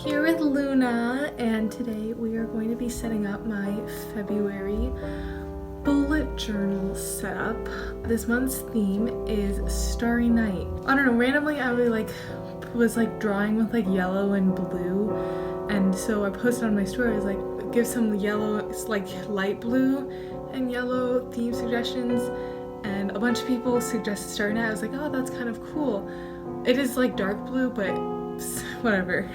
here with Luna, and today we are going to be setting up my February bullet journal setup. This month's theme is Starry Night. I don't know, randomly I was drawing with yellow and blue, and so I posted on my story, I was like, give some yellow, light blue and yellow theme suggestions, and a bunch of people suggested Starry Night. I was like, oh, that's kind of cool. It is dark blue, but whatever.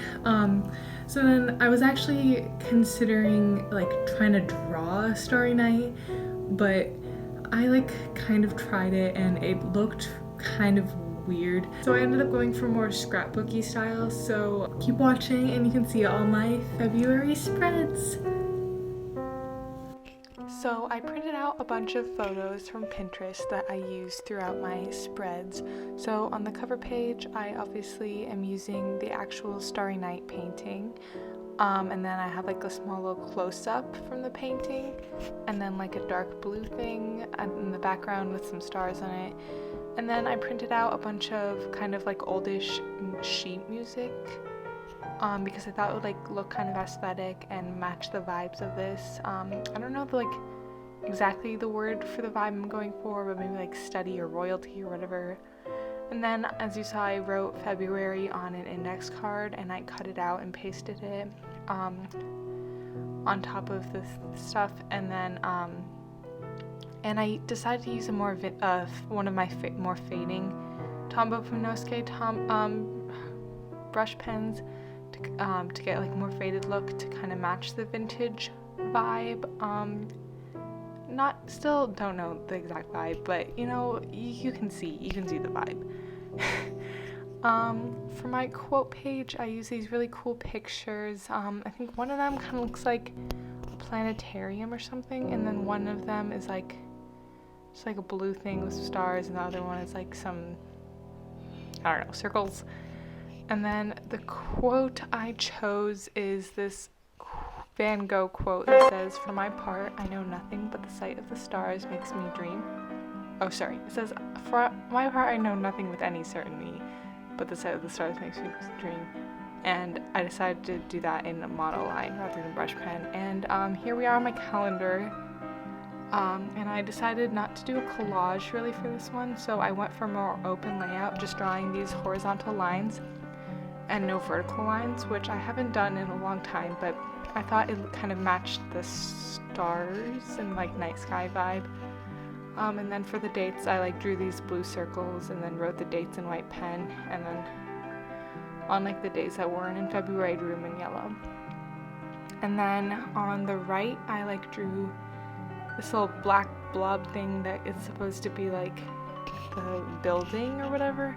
So then I was actually considering trying to draw a Starry Night, but I kind of tried it and it looked kind of weird. So I ended up going for more scrapbooky style. So keep watching and you can see all my February spreads. So I printed out a bunch of photos from Pinterest that I use throughout my spreads. So on the cover page, I obviously am using the actual Starry Night painting. And then I have a small little close-up from the painting, and then a dark blue thing in the background with some stars on it. And then I printed out a bunch of kind of oldish sheet music because I thought it would look kind of aesthetic and match the vibes of this. I don't know exactly the word for the vibe I'm going for, but maybe study or royalty or whatever. And then, as you saw, I wrote February on an index card and I cut it out and pasted it on top of this stuff. And then and I decided to use a more one of my more fading Tombow Funosuke brush pens to get more faded look to kind of match the vintage vibe. Still don't know the exact vibe, but you can see the vibe. For my quote page, I use these really cool pictures. I think one of them kind of looks like a planetarium or something, and then one of them is just a blue thing with stars, and the other one is some, I don't know, circles. And then the quote I chose is this Van Gogh quote that says, "For my part, I know nothing but the sight of the stars makes me dream." Oh, sorry. It says, "For my part, I know nothing with any certainty, but the sight of the stars makes me dream." And I decided to do that in a monoline rather than brush pen. And here we are on my calendar. And I decided not to do a collage really for this one, so I went for a more open layout, just drawing these horizontal lines and no vertical lines, which I haven't done in a long time, but I thought it kind of matched the stars and night sky vibe. And then for the dates, I drew these blue circles and then wrote the dates in white pen, and then on the days that weren't in February, I drew them in yellow. And then on the right, I drew this little black blob thing that is supposed to be the building or whatever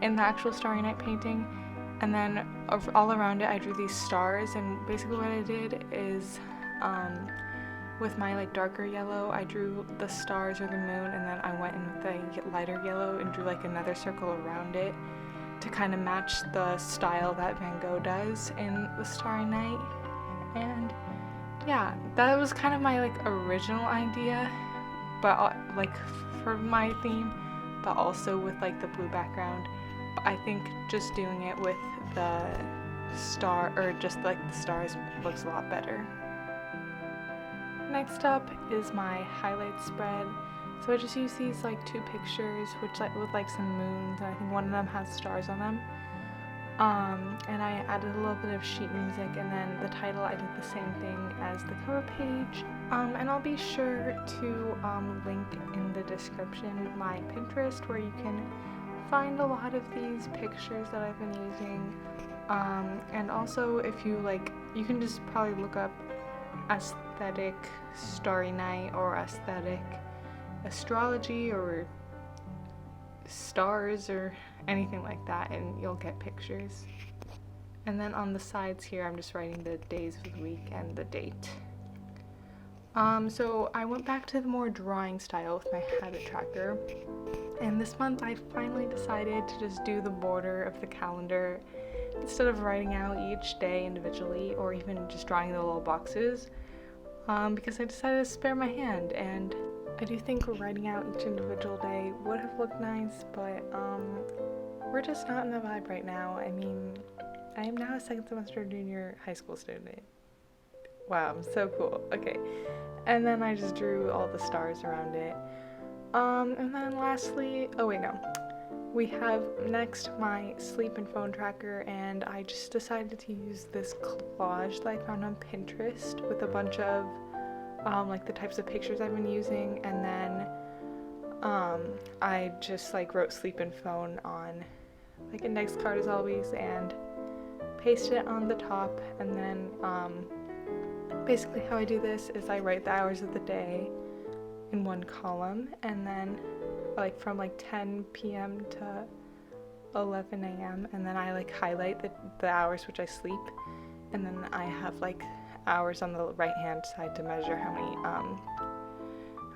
in the actual Starry Night painting. And then all around it, I drew these stars, and basically what I did is, with my darker yellow, I drew the stars or the moon, and then I went in with the lighter yellow and drew another circle around it to kind of match the style that Van Gogh does in the Starry Night. And yeah, that was kind of my original idea, but for my theme, but also with the blue background. I think just doing it with the star, or just the stars, looks a lot better. Next up is my highlight spread. So I just use these two pictures with some moons, and I think one of them has stars on them. And I added a little bit of sheet music, and then the title I did the same thing as the cover page. And I'll be sure to link in the description my Pinterest, where you can find a lot of these pictures that I've been using. And also, if you you can just probably look up aesthetic Starry Night or aesthetic astrology or stars or anything like that, and you'll get pictures. And then on the sides here, I'm just writing the days of the week and the date. So I went back to the more drawing style with my habit tracker, and this month I finally decided to just do the border of the calendar instead of writing out each day individually or even just drawing the little boxes, because I decided to spare my hand. And I do think writing out each individual day would have looked nice, but we're just not in the vibe right now. I mean, I am now a second semester junior high school student. Wow, I'm so cool. Okay. And then I just drew all the stars around it. And then lastly, oh wait, no. We have next my sleep and phone tracker, and I just decided to use this collage that I found on Pinterest with a bunch of like the types of pictures I've been using, and then I just like wrote sleep and phone on like index card as always and pasted it on the top. And then basically how I do this is I write the hours of the day in one column, and then like from like 10 p.m. to 11 a.m. and then I like highlight the hours which I sleep, and then I have like hours on the right hand side to measure how many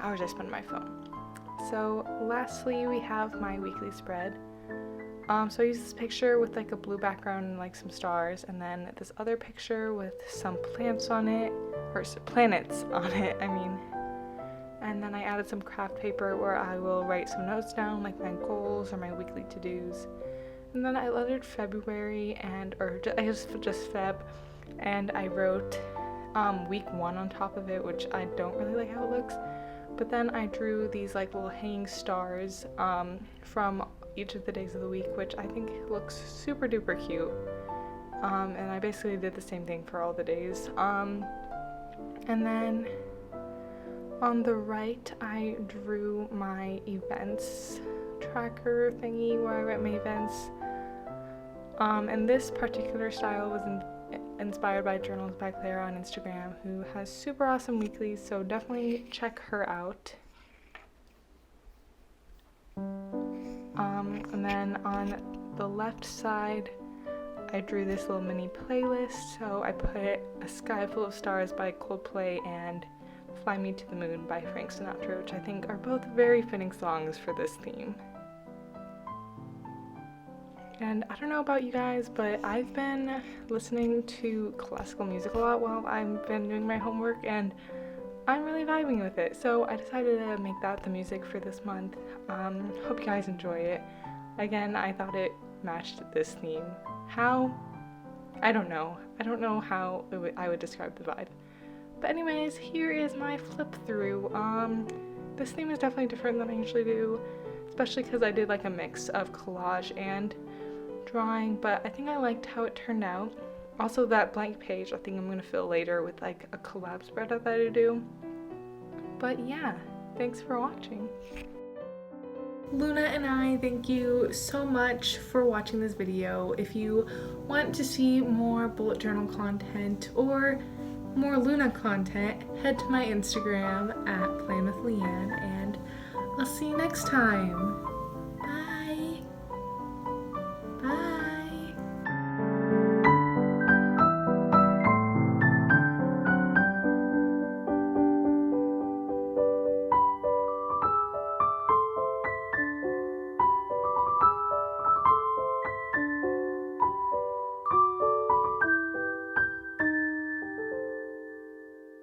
hours I spend on my phone. So lastly, we have my weekly spread. So I use this picture with like a blue background and like some stars, and then this other picture with some plants on it, or planets on it, I mean. And then I added some craft paper where I will write some notes down, like my goals or my weekly to-dos. And then I lettered February I just Feb, and I wrote week 1 on top of it, which I don't really like how it looks. But then I drew these like little hanging stars from each of the days of the week, which I think looks super duper cute. And I basically did the same thing for all the days. And then on the right, I drew my events tracker thingy where I write my events. And this particular style was inspired by Journals by Claire on Instagram, who has super awesome weeklies, so definitely check her out. And then on the left side, I drew this little mini playlist. So I put A Sky Full of Stars by Coldplay and Fly Me to the Moon by Frank Sinatra, which I think are both very fitting songs for this theme. And I don't know about you guys, but I've been listening to classical music a lot while I've been doing my homework, and I'm really vibing with it. So I decided to make that the music for this month. Hope you guys enjoy it. Again, I thought it matched this theme. How? I don't know. I don't know how I would describe the vibe. But anyways, here is my flip through. This theme is definitely different than I usually do, especially because I did like a mix of collage and drawing, but I think I liked how it turned out. Also, that blank page I think I'm gonna fill later with like a collab spread that I do. But yeah, thanks for watching. Luna and I thank you so much for watching this video. If you want to see more bullet journal content or more Luna content, head to my Instagram at planwithleanne, and I'll see you next time.